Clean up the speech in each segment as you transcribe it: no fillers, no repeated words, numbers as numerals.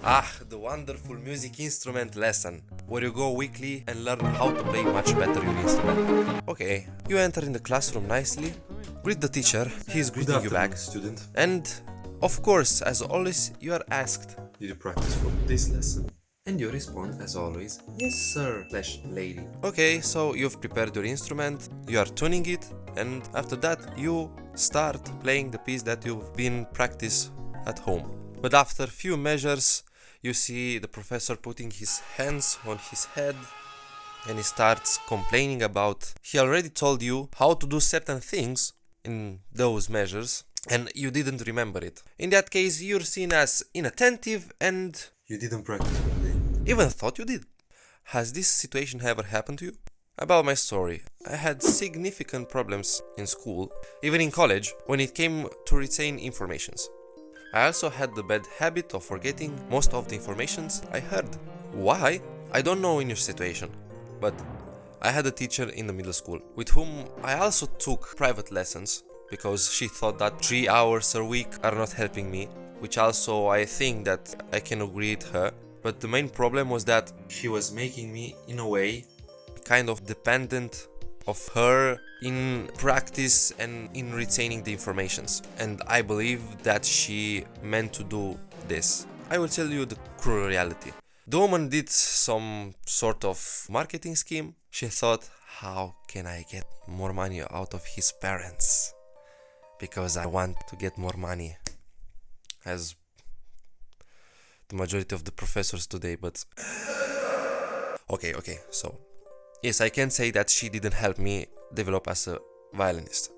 Ah, the wonderful music instrument lesson, where you go weekly and learn how to play much better your instrument. Okay, you enter in the classroom nicely, greet the teacher, he is greeting you back, student. and of course, as always, you are asked, Did you practice for today's lesson? And you respond, as always, yes sir, lady. okay, so you've prepared your instrument, you are tuning it, and after that you start playing the piece that you've been practice at home. But after few measures, you see the professor putting his hands on his head and he starts complaining about he already told you how to do certain things in those measures and you didn't remember it. In that case, you're seen as inattentive and You didn't practice for today. even thought you did. Has this situation ever happened to you? About my story, I had significant problems in school, even in college, when it came to retain informations. I also had the bad habit of forgetting most of the informations I heard. Why? I don't know in your situation, but I had a teacher in the middle school with whom I also took private lessons because she thought that 3 hours a week are not helping me, which also I think that I can agree with her. But the main problem was that She was making me, in a way, kind of dependent of her in practice and in retaining the informations, and I believe that she meant to do this. I will tell you the cruel reality. The woman did some sort of marketing scheme. She thought, how can I get more money out of his parents? Because I want to get more money, as the majority of the professors today, but okay, so yes, I can say that she didn't help me develop as a violinist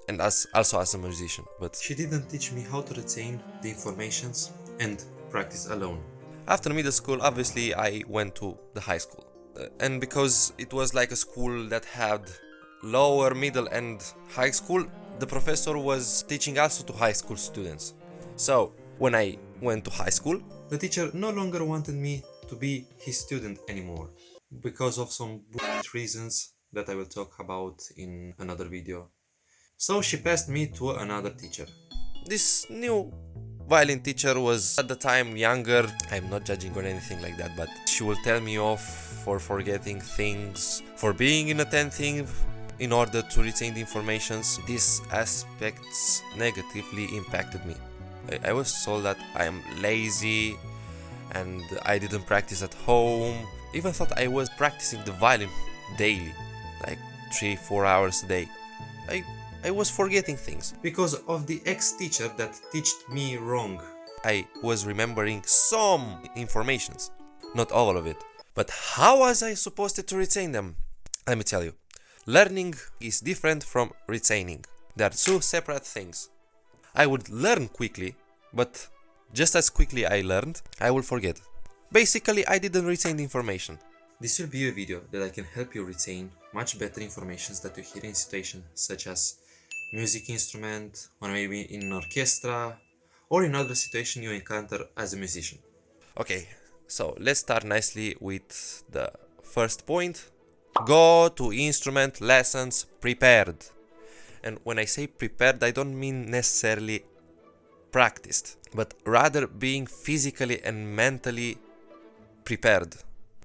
and also as a musician, but she didn't teach me how to retain the informations and practice alone. after middle school, obviously, I went to the high school. And because it was like a school that had lower, middle, and high school, the professor was teaching also to high school students. So, when I went to high school, The teacher no longer wanted me to be his student anymore because of some reasons that I will talk about in another video. So she passed me to another teacher. this new violin teacher was at the time younger. I'm not judging or anything like that, but she will tell me off for forgetting things, for being inattentive in order to retain the informations. These aspects negatively impacted me. I was told that I am lazy and I didn't practice at home. Even thought I was practicing the violin daily, like 3-4 hours a day. I was forgetting things. Because of the ex-teacher that taught me wrong. I was remembering some informations, not all of it. But how was I supposed to retain them? Let me tell you. Learning is different from retaining. They are two separate things. I would learn quickly, but just as quickly I learned, I will forget. Basically, I didn't retain the information. This will be a video that I can help you retain much better informations that you hear in situations such as music instrument, or maybe in an orchestra, or in other situation you encounter as a musician. Okay, so let's start nicely with the first point. Go to instrument lessons prepared. And when I say prepared, I don't mean necessarily practiced, but rather being physically and mentally prepared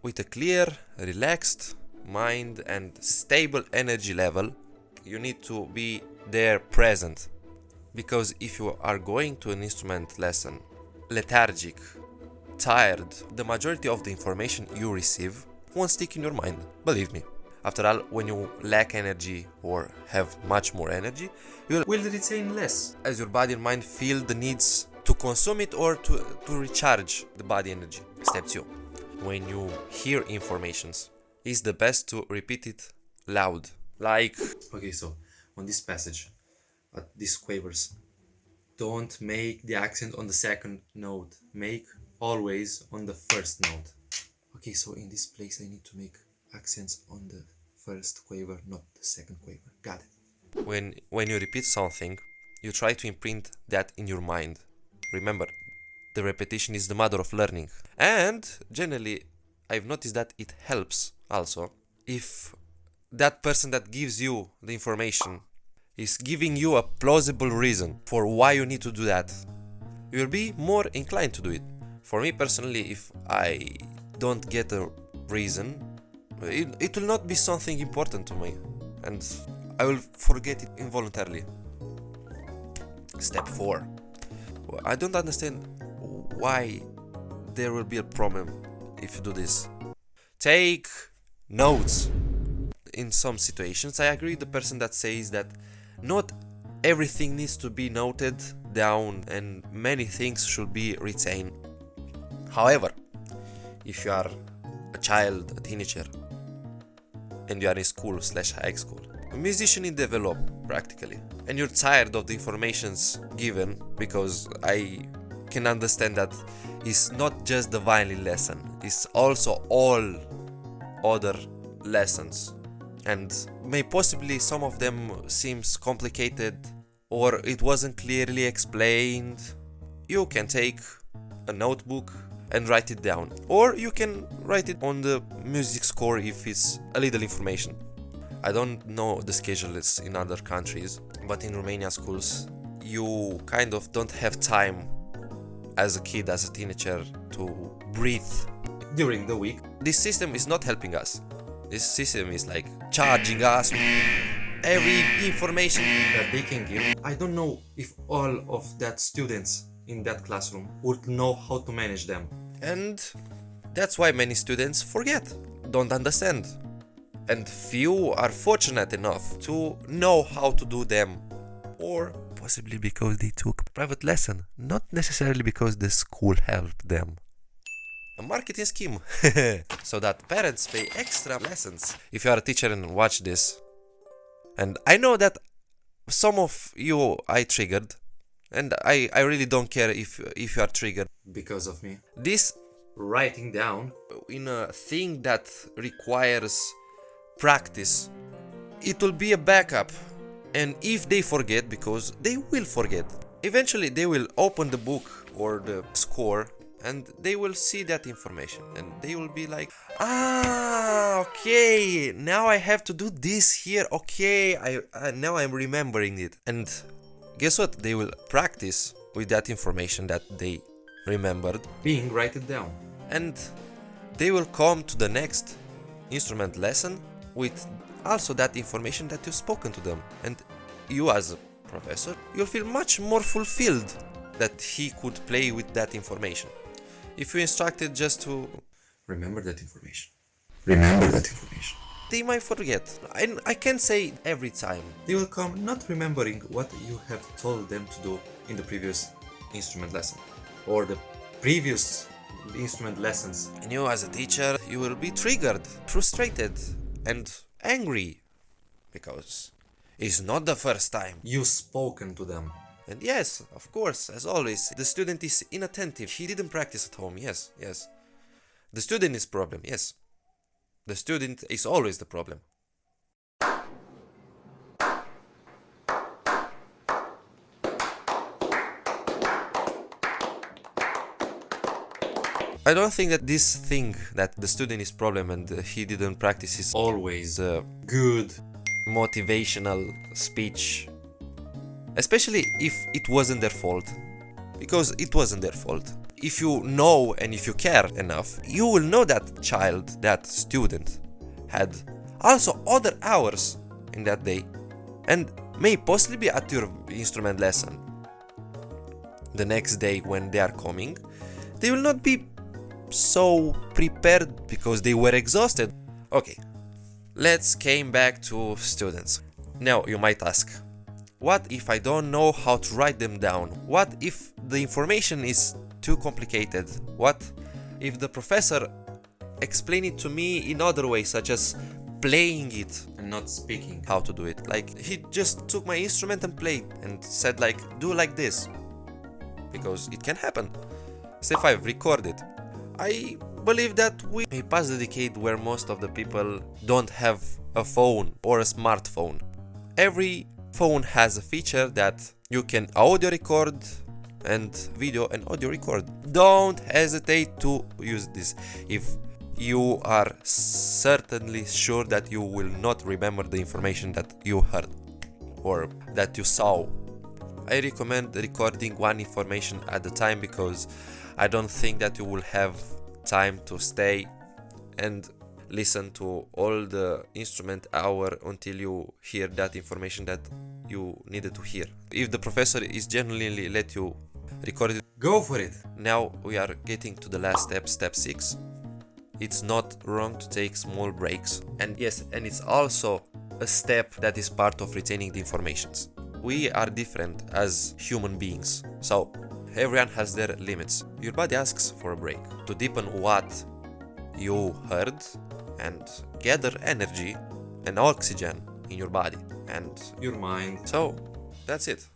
with a clear, relaxed mind and stable energy level. You need to be there present, because if you are going to an instrument lesson lethargic, tired, the majority of the information you receive won't stick in your mind, believe me. After all, when you lack energy or have much more energy, you Will retain less. as your body and mind feel the needs to consume it or to recharge the body energy. Step 2. When you hear informations, it's the best to repeat it loud. Like, Okay, so on this passage, at these quavers, don't make the accent on the second note. Make always on the first note. Okay, so in this place I need to make accents on the first quaver, not the second quaver. Got it. when you repeat something, you try to imprint that in your mind. Remember, the repetition is the mother of learning. And generally, I've noticed that it helps also if that person that gives you the information is giving you a plausible reason for why you need to do that. You'll be more inclined to do it. For me personally, if I don't get a reason, it will not be something important to me, and I will forget it involuntarily. Step 4. I don't understand why there will be a problem if you do this. Take notes. In some situations, I agree with the person that says that not everything needs to be noted down and many things should be retained. However, if you are a child, a teenager, and you are in school/high school, a musician in develop practically, and you're tired of the informations given, because I can understand that it's not just the violin lesson, it's also all other lessons, and may possibly some of them seems complicated or it wasn't clearly explained. You can take a notebook and write it down, or you can write it on the music score if it's a little information. I don't know the schedules in other countries, but in Romania schools you kind of don't have time as a kid, as a teenager, to breathe During the week, this system is not helping us. This system is like charging us with every information that they can give. I don't know if all of that students in that classroom would know how to manage them. and that's why many students forget, don't understand, and few are fortunate enough to know how to do them, or possibly because they took private lesson, not necessarily because the school helped them. A marketing scheme so that parents pay extra lessons. If you are a teacher and watch this, and I know that some of you I triggered, and I really don't care if you are triggered. Because of me. This Writing down, in a thing that requires practice, it will be a backup. And if they forget, because they will forget, eventually they will open the book or the score and they will see that information and they will be like, okay, now I have to do this here, okay, now I'm remembering it. And guess what? They will practice with that information that they remembered, being write it down. and they will come to the next instrument lesson with also that information that you've spoken to them, and you as a professor, you'll feel much more fulfilled that he could play with that information. If you instructed just to Remember that information. Remember that information. they might forget. I can't say every time. They will come not remembering what you have told them to do in the previous instrument lesson or the previous instrument lessons. And you as a teacher, you will be triggered, frustrated, and angry because it's not the first time. You've spoken to them. And yes, of course, as always, the student is inattentive. He didn't practice at home. Yes. The student is problem. Yes. The student is always the problem. I don't think that this thing that the student is problem and he didn't practice is Always a good. motivational speech, especially if it wasn't their fault, because it wasn't their fault. If you know and if you care enough, you will know that child, that student, had also other hours in that day and may possibly be at your instrument lesson. The next day when they are coming, they will not be so prepared because they were exhausted. Okay, let's came back to students. Now you might ask, what if I don't know how to write them down? What if the information is too complicated? What if the professor explained it to me in other ways, such as playing it And not speaking. how to do it? Like he just took my instrument and played and said like, do like this, because it can happen. Step 5, record it. I believe that we may pass the decade where most of the people don't have a phone or a smartphone. Every phone has a feature that you can audio record and video and audio record. Don't hesitate to use this if you are certainly sure that you will not remember the information that you heard or that you saw. I recommend recording one information at a time because I don't think that you will have time to stay and listen to all the instrument hour until you hear that information that you needed to hear. If the professor is genuinely let you record it, go for it. Now we are getting to the last step, step 6. It's not wrong to take small breaks, and yes, and it's also a step that is part of retaining the informations. We are different as human beings, so everyone has their limits. Your body asks for a break to deepen what you heard and gather energy and oxygen in your body and your mind. So that's it.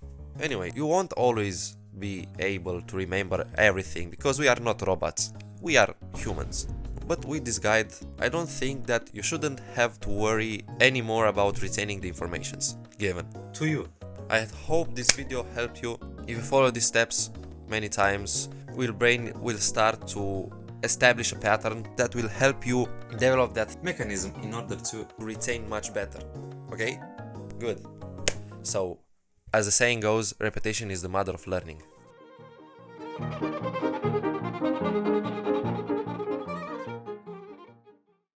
Anyway, you won't always be able to remember everything because we are not robots. We are humans. But with this guide, I don't think that you shouldn't have to worry anymore about retaining the informations given to you. I hope this video helped you. If you follow these steps many times, your brain will start to establish a pattern that will help you develop that mechanism in order to retain much better. Okay? Good. So, as the saying goes, repetition is the mother of learning.